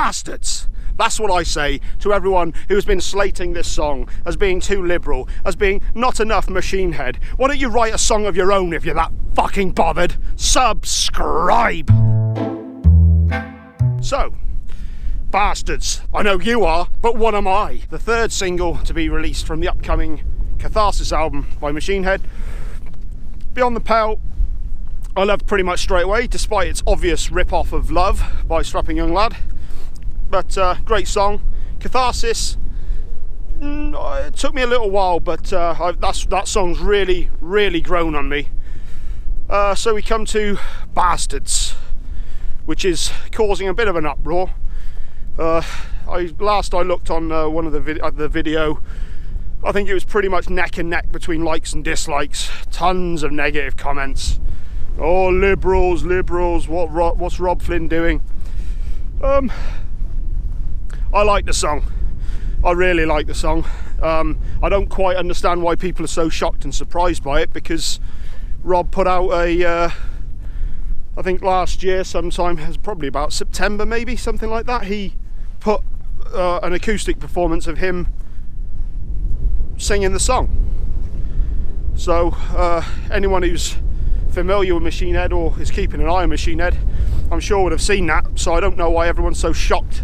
Bastards! That's what I say to everyone who's been slating this song as being too liberal, as being not enough Machine Head. Why don't you write a song of your own if you're that fucking bothered? Subscribe! So, Bastards. I know you are, but what am I? The third single to be released from the upcoming Catharsis album by Machine Head. Beyond the Pale, I loved pretty much straight away, despite its obvious rip-off of Love by Strapping Young Lad. But great song. Catharsis, it took me a little while, but that song's really, really grown on me. So we come to Bastards, which is causing a bit of an uproar. Last I looked on one of the video, I think it was pretty much neck and neck between likes and dislikes. Tons of negative comments. Oh, liberals, what's Rob Flynn doing? I like the song. I really like the song. I don't quite understand why people are so shocked and surprised by it, because Rob put out I think last year sometime, it was probably about September maybe, something like that, he put an acoustic performance of him singing the song. So anyone who's familiar with Machine Head or is keeping an eye on Machine Head, I'm sure would have seen that, so I don't know why everyone's so shocked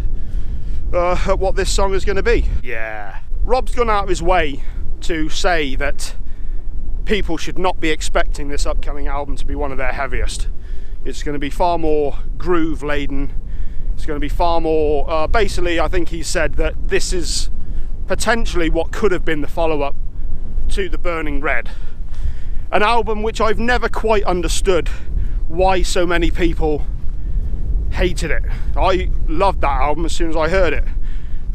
at what this song is going to be. Yeah. Rob's gone out of his way to say that people should not be expecting this upcoming album to be one of their heaviest. It's going to be far more groove laden. It's going to be far more, basically I think he said that this is potentially what could have been the follow-up to The Burning Red. An album which I've never quite understood why so many people hated it. I loved that album as soon as I heard it.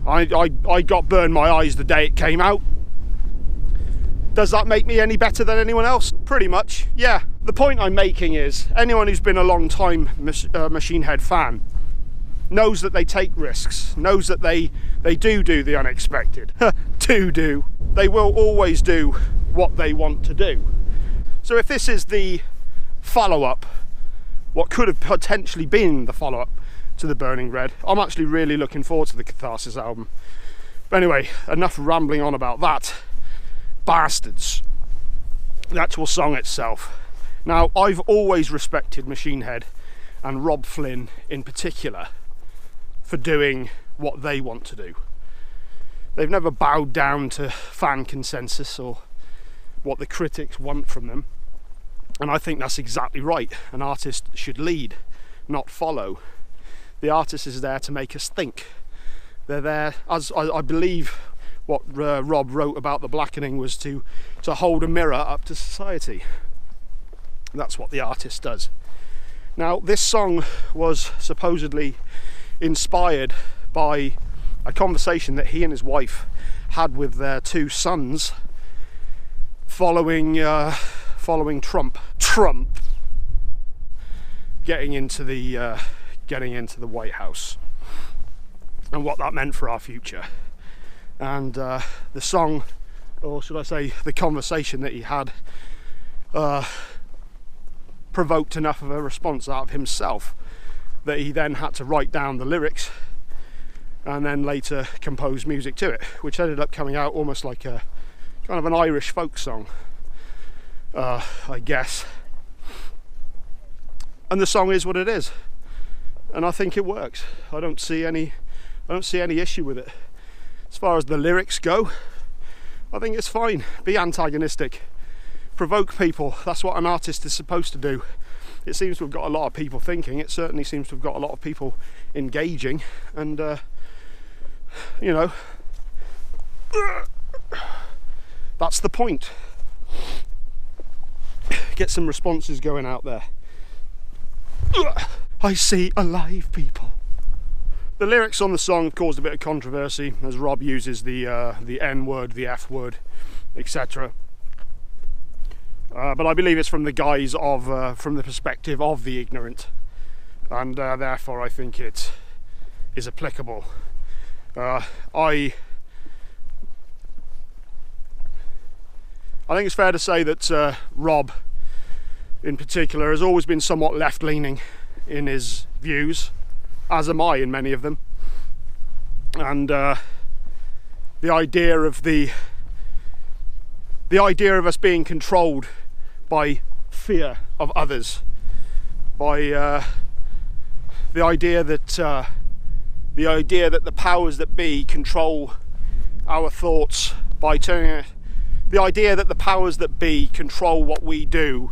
I got burned my eyes the day it came out. Does that make me any better than anyone else? Pretty much, yeah. The point I'm making is, anyone who's been a long time Machine Head fan knows that they take risks, knows that they do the unexpected. do. They will always do what they want to do. So if this is the follow-up, what could have potentially been the follow-up to The Burning Red, I'm actually really looking forward to the Catharsis album. But anyway, enough rambling on about that. Bastards. The actual song itself. Now, I've always respected Machine Head and Rob Flynn in particular for doing what they want to do. They've never bowed down to fan consensus or what the critics want from them. And I think that's exactly right. An artist should lead, not follow. The artist is there to make us think. They're there, as I believe what Rob wrote about The Blackening was to hold a mirror up to society. That's what the artist does. Now, this song was supposedly inspired by a conversation that he and his wife had with their two sons following Trump getting into the White House and what that meant for our future. And the song, or should I say the conversation that he had, provoked enough of a response out of himself that he then had to write down the lyrics and then later compose music to it, which ended up coming out almost like a kind of an Irish folk song, I guess. And the song is what it is, and I think it works. I don't see any issue with it. As far as the lyrics go, I think it's fine. Be antagonistic, provoke people. That's what an artist is supposed to do. It seems to have got a lot of people thinking. It certainly seems to have got a lot of people engaging, and you know, that's the point. Get some responses going out there. I see alive people. The lyrics on the song caused a bit of controversy, as Rob uses the N word, the F word, etc. But I believe it's from the guise of, from the perspective of the ignorant, and therefore I think it is applicable. I think it's fair to say that Rob, in particular, has always been somewhat left-leaning in his views, as am I in many of them. and the idea of us being controlled by fear of others, by the idea that the powers that be control our thoughts by the idea that the powers that be control what we do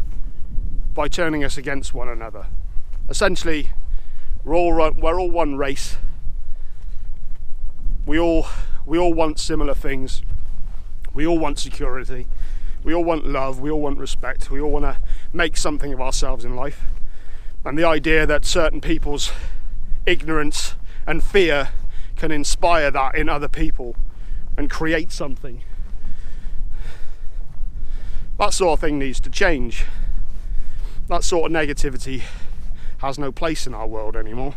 by turning us against one another. Essentially, we're all one race. We all want similar things. We all want security. We all want love. We all want respect. We all want to make something of ourselves in life. And the idea that certain people's ignorance and fear can inspire that in other people and create something, that sort of thing needs to change. That sort of negativity has no place in our world anymore,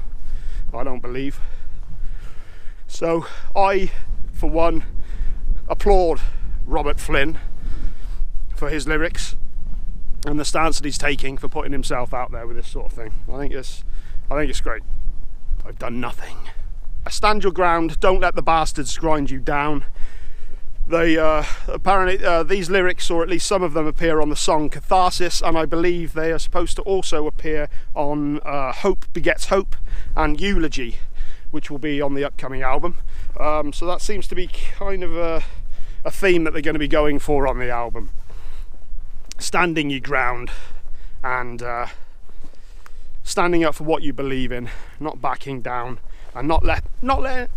I don't believe. So I, for one, applaud Robert Flynn for his lyrics and the stance that he's taking for putting himself out there with this sort of thing. I think it's great. I've done nothing. Stand your ground, don't let the bastards grind you down. They apparently these lyrics, or at least some of them, appear on the song Catharsis, and I believe they are supposed to also appear on Hope Begets Hope and Eulogy, which will be on the upcoming album. So that seems to be kind of a theme that they're going to be going for on the album. Standing your ground and standing up for what you believe in, not backing down, and not let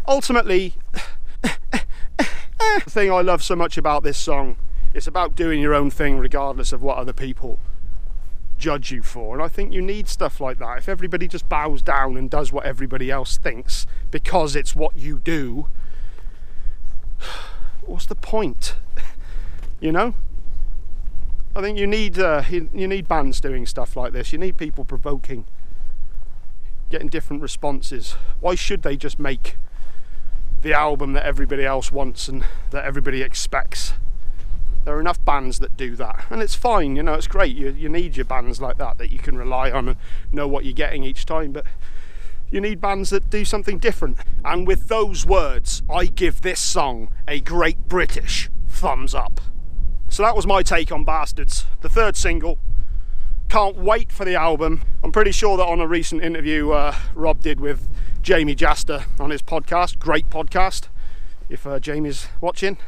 ultimately. The thing I love so much about this song, it's about doing your own thing regardless of what other people judge you for. And I think you need stuff like that. If everybody just bows down and does what everybody else thinks because it's what you do, what's the point? You know? I think you need bands doing stuff like this. You need people provoking, getting different responses. Why should they just make the album that everybody else wants and that everybody expects? There are enough bands that do that, and it's fine, you know, it's great. You need your bands like that you can rely on and know what you're getting each time, but you need bands that do something different. And with those words, I give this song a great British thumbs up. So that was my take on Bastards, the third single. Can't wait for the album. I'm pretty sure that on a recent interview Rob did with Jamie Jaster on his podcast, great podcast, if Jamie's watching.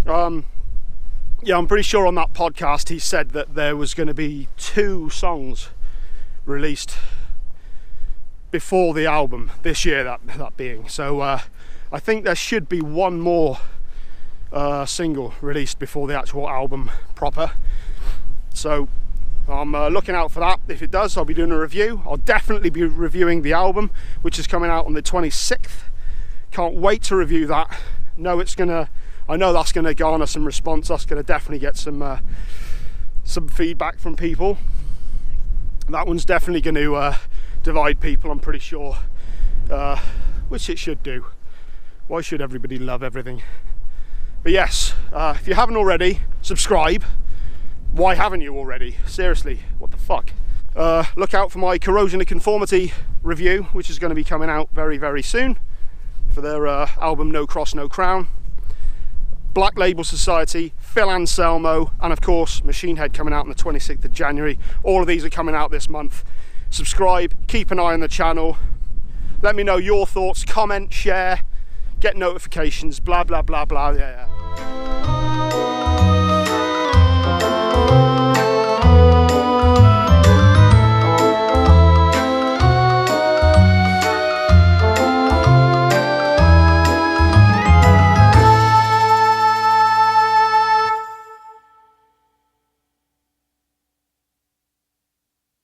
Yeah, I'm pretty sure on that podcast he said that there was going to be 2 songs released before the album this year, that being. So I think there should be one more single released before the actual album proper. So I'm looking out for that. If it does, I'll be doing a review. I'll definitely be reviewing the album, which is coming out on the 26th. Can't wait to review that. I know that's gonna garner some response. That's gonna definitely get some feedback from people. That one's definitely going to divide people, I'm pretty sure, which it should do. Why should everybody love everything? But yes, if you haven't already, subscribe. Why haven't you already? Seriously, what the fuck? Look out for my Corrosion of Conformity review, which is going to be coming out very, very soon for their album No Cross, No Crown. Black Label Society, Phil Anselmo, and of course Machine Head coming out on the 26th of January. All of these are coming out this month. Subscribe, keep an eye on the channel. Let me know your thoughts, comment, share, get notifications, blah, blah, blah, blah. Yeah.